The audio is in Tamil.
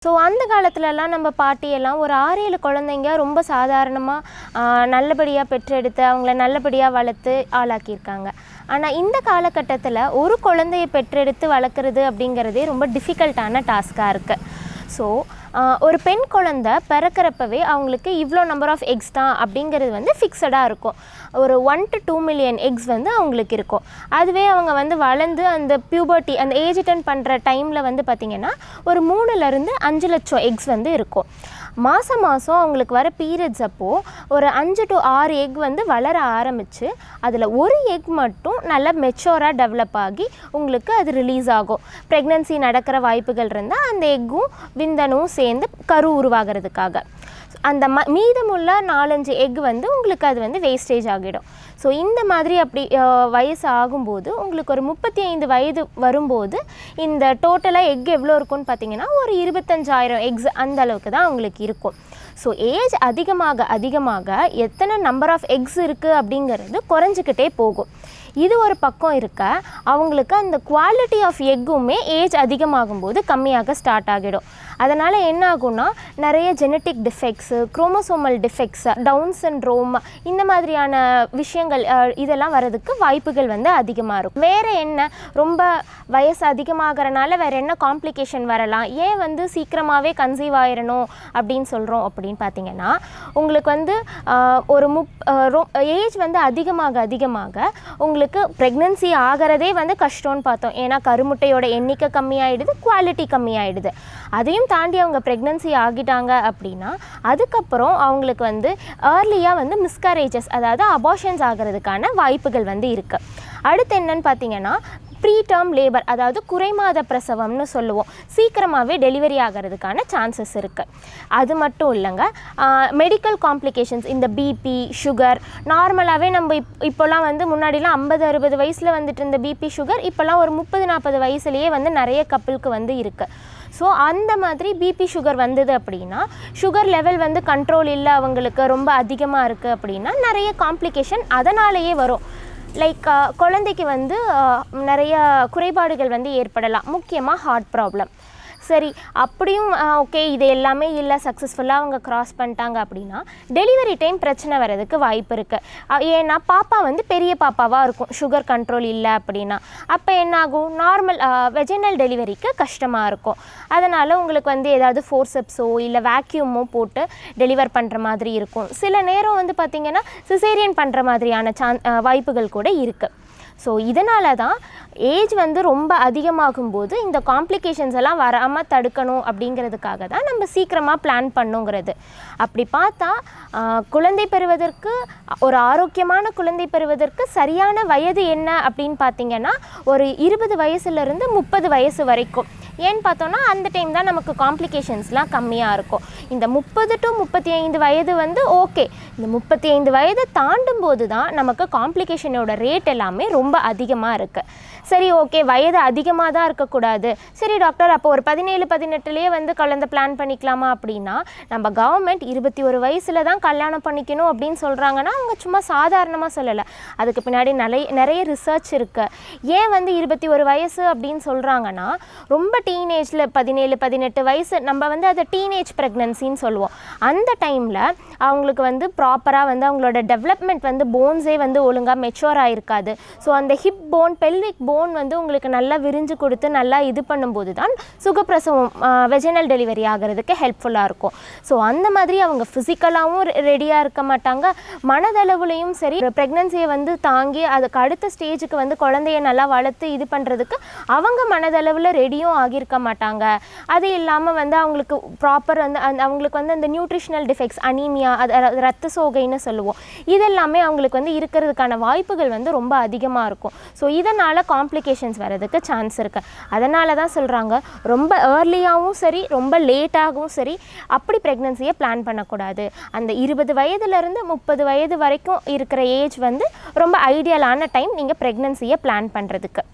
ஸோ அந்த காலத்துலலாம் நம்ம பாட்டியெல்லாம் ஒரு 6-7 குழந்தைங்க ரொம்ப சாதாரணமாக நல்லபடியாக பெற்றெடுத்து அவங்கள நல்லபடியாக வளர்த்து ஆளாக்கியிருக்காங்க. ஆனால் இந்த காலகட்டத்தில் ஒரு குழந்தைய பெற்றெடுத்து வளர்க்குறது அப்படிங்கிறதே ரொம்ப டிஃபிகல்ட்டான டாஸ்க்காக இருக்குது. ஸோ ஒரு பெண் குழந்தை பிறக்கிறப்பவே அவங்களுக்கு இவ்வளோ நம்பர் ஆஃப் எக்ஸ் தான் அப்படிங்கிறது வந்து ஃபிக்ஸடாக இருக்கும். ஒரு 1 to 2 மில்லியன் எக்ஸ் வந்து அவங்களுக்கு இருக்கும். அதுவே அவங்க வந்து வளர்ந்து அந்த பியூபர்ட்டி அந்த ஏஜ் அட்டன் பண்ணுற டைமில் வந்து பார்த்திங்கன்னா ஒரு 3-5 லட்சம் எக்ஸ் வந்து இருக்கும். மாதம் அவங்களுக்கு வர பீரியட்ஸ் அப்போது ஒரு 5 to 6 எக் வந்து வளர ஆரம்பித்து அதில் ஒரு எக் மட்டும் நல்லா மெச்சூராக டெவலப் ஆகி உங்களுக்கு அது ரிலீஸ் ஆகும். ப்ரெக்னன்சி நடக்கிற வாய்ப்புகள் இருந்தால் அந்த எக்கும் விந்தனும் சேர்ந்து கரு உருவாகிறதுக்காக அந்த மீதமுள்ள 4-5 எக் வந்து உங்களுக்கு அது வந்து வேஸ்டேஜ் ஆகிடும். ஸோ இந்த மாதிரி அப்படி வயசு ஆகும்போது உங்களுக்கு ஒரு 35 வயது வரும்போது இந்த டோட்டலாக எக் எவ்வளோ இருக்குன்னு பார்த்தீங்கன்னா ஒரு 25,000 எக்ஸ் அந்த அளவுக்கு தான் அவங்களுக்கு இருக்கும். ஸோ ஏஜ் அதிகமாக எத்தனை நம்பர் ஆஃப் எக்ஸ் இருக்குது அப்படிங்கிறது குறைஞ்சிக்கிட்டே போகும். இது ஒரு பக்கம் இருக்க அவங்களுக்கு அந்த குவாலிட்டி ஆஃப் எக்குமே ஏஜ் அதிகமாகும்போது கம்மியாக ஸ்டார்ட் ஆகிடும். அதனால் என்ன ஆகும்னா நிறைய genetic defects, chromosomal defects, down syndrome இந்த மாதிரியான விஷயங்கள் இதெல்லாம் வரதுக்கு வாய்ப்புகள் வந்து அதிகமாக இருக்கும். வேறு என்ன ரொம்ப வயசு அதிகமாகறனால வேறு என்ன காம்ப்ளிகேஷன் வரலாம், ஏன் வந்து சீக்கிரமாகவே கன்சீவ் ஆயிடணும் அப்படின்னு சொல்கிறோம் அப்படின்னு பார்த்தீங்கன்னா உங்களுக்கு வந்து ஒரு ஏஜ் வந்து அதிகமாக உங்களுக்கு ப்ரெக்னன்சி ஆகிறதே வந்து கஷ்டம்னு பார்த்தோம். ஏன்னா கருமுட்டையோட எண்ணிக்கை கம்மியாயிடுது, குவாலிட்டி கம்மியாயிடுது. அதையும் தாண்டி அவங்க ப்ரெக்னன்சி ஆகிட்டாங்க அப்படின்னா அதுக்கப்புறம் அவங்களுக்கு வந்து ஏர்லியாக வந்து மிஸ்கரேஜஸ் அதாவது அபார்ஷன்ஸ் ஆகிறதுக்கான வாய்ப்புகள் வந்து இருக்குது. அடுத்து என்னன்னு பார்த்தீங்கன்னா ப்ரீடேர்ம் லேபர் அதாவது குறைமாத பிரசவம்னு சொல்லுவோம். சீக்கிரமாகவே டெலிவரி ஆகிறதுக்கான சான்சஸ் இருக்குது. அது மட்டும் இல்லைங்க, மெடிக்கல் காம்ப்ளிகேஷன்ஸ் இந்த பிபி, சுகர் நார்மலாகவே நம்ம இப்போல்லாம் வந்து முன்னாடிலாம் 50-60 வயசில் வந்துட்டு இருந்த பிபி, சுகர் இப்போல்லாம் ஒரு 30-40 வயசுலேயே வந்து நிறைய கப்பலுக்கு வந்து இருக்குது. ஸோ அந்த மாதிரி பிபி, சுகர் வந்தது அப்படின்னா சுகர் லெவல் வந்து கண்ட்ரோல் இல்லை, அவங்களுக்கு ரொம்ப அதிகமாக இருக்குது அப்படின்னா நிறைய காம்ப்ளிகேஷன் அதனாலேயே வரும். லைக் குழந்தைக்கு வந்து நிறைய குறைபாடுகள் வந்து ஏற்படலாம், முக்கியமாக ஹார்ட் ப்ராப்ளம். சரி, அப்படியும் ஓகே இது எல்லாமே இல்லை, சக்ஸஸ்ஃபுல்லாக அவங்க க்ராஸ் பண்ணிட்டாங்க அப்படின்னா டெலிவரி டைம் பிரச்சனை வர்றதுக்கு வாய்ப்பு இருக்குது. ஏன்னா பாப்பா வந்து பெரிய பாப்பாவாக இருக்கும், சுகர் கண்ட்ரோல் இல்லை அப்படின்னா. அப்போ என்னாகும், நார்மல் வெஜினல் டெலிவரிக்கு கஷ்டமாக இருக்கும். அதனால் உங்களுக்கு வந்து ஏதாவது ஃபோர்செப்ஸோ இல்லை வேக்யூமோ போட்டு டெலிவர் பண்ணுற மாதிரி இருக்கும். சில நேரம் வந்து பார்த்திங்கன்னா சிசேரியன் பண்ணுற மாதிரியான வாய்ப்புகள் கூட இருக்குது. ஸோ இதனால தான் ஏஜ் வந்து ரொம்ப அதிகமாகும்போது இந்த காம்ப்ளிகேஷன்ஸ் எல்லாம் வராமல் தடுக்கணும் அப்படிங்கிறதுக்காக தான் நம்ம சீக்கிரமாக பிளான் பண்ணுங்கிறது. அப்படி பார்த்தா குழந்தை பெறுவதற்கு ஒரு ஆரோக்கியமான குழந்தை பெறுவதற்கு சரியான வயது என்ன அப்படின்னு பார்த்திங்கன்னா ஒரு 20 வயசுலேருந்து 30 வயசு வரைக்கும். ஏன்னு பார்த்தோன்னா அந்த டைம் தான் நமக்கு காம்ப்ளிகேஷன்ஸ்லாம் கம்மியாக இருக்கும். இந்த 30 to 35 வயது வந்து ஓகே, இந்த 35 வயது தாண்டும் போது தான் நமக்கு காம்ப்ளிகேஷனோட ரேட் எல்லாமே ரொம்ப அதிகமாக இருக்குது. சரி ஓகே, வயது அதிகமாக தான் இருக்கக்கூடாது. சரி டாக்டர், அப்போ ஒரு 17-18லேயே வந்து குழந்தை பிளான் பண்ணிக்கலாமா அப்படின்னா நம்ம கவர்மெண்ட் 21 வயசில் தான் கல்யாணம் பண்ணிக்கணும் அப்படின்னு சொல்கிறாங்கன்னா அவங்க சும்மா சாதாரணமாக சொல்லலை. அதுக்கு பின்னாடி நிறைய ரிசர்ச் இருக்குது. ஏன் வந்து 21 வயசு அப்படின்னு சொல்கிறாங்கன்னா ரொம்ப டீனேஜில் 17-18 வயசு நம்ம வந்து அதை டீனேஜ் ப்ரெக்னன்சின்னு சொல்லுவோம். அந்த டைமில் அவங்களுக்கு வந்து ப்ராப்பராக வந்து அவங்களோட டெவலப்மெண்ட் வந்து போன்ஸே வந்து ஒழுங்காக மெச்சூர் ஆகிருக்காது. ஸோ அந்த ஹிப் போன், பெல்விக் போன் வந்து உங்களுக்கு நல்லா விரிஞ்சு கொடுத்து நல்லா இது பண்ணும்போது தான் சுகப்பிரசவம் வெஜினல் டெலிவரி ஆகிறதுக்கு ஹெல்ப்ஃபுல்லாக இருக்கும். ஸோ அந்த மாதிரி அவங்க ஃபிசிக்கலாகவும் ரெடியாக இருக்க மாட்டாங்க, மனதளவுலையும் சரி ப்ரெக்னன்சியை வந்து தாங்கி அதுக்கு அடுத்த ஸ்டேஜுக்கு வந்து குழந்தைய நல்லா வளர்த்து இது பண்ணுறதுக்கு அவங்க மனதளவில் ரெடியும் ஆகியிருக்க மாட்டாங்க. அது இல்லாமல் வந்து அவங்களுக்கு ப்ராப்பர் வந்து அவங்களுக்கு வந்து அந்த நியூட்ரிஷனல் டிஃபெக்ட்ஸ், அனீமியா, அது ரத்த சோகைன்னு சொல்லுவோம், இதெல்லாமே அவங்களுக்கு வந்து இருக்கிறதுக்கான வாய்ப்புகள் வந்து ரொம்ப அதிகமாக இருக்கும். ஸோ இதனால் காம்ப்ளிகேஷன்ஸ் வரதுக்கு சான்ஸ் இருக்குது. அதனால தான் சொல்கிறாங்க ரொம்ப ஏர்லியாகவும் சரி ரொம்ப லேட்டாகவும் சரி அப்படி ப்ரெக்னன்சியை பிளான் பண்ணக்கூடாது. அந்த 20 வயதுலேருந்து 30 வயது வரைக்கும் இருக்கிற ஏஜ் வந்து ரொம்ப ஐடியலான டைம் நீங்கள் ப்ரெக்னன்சியை பிளான் பண்ணுறதுக்கு.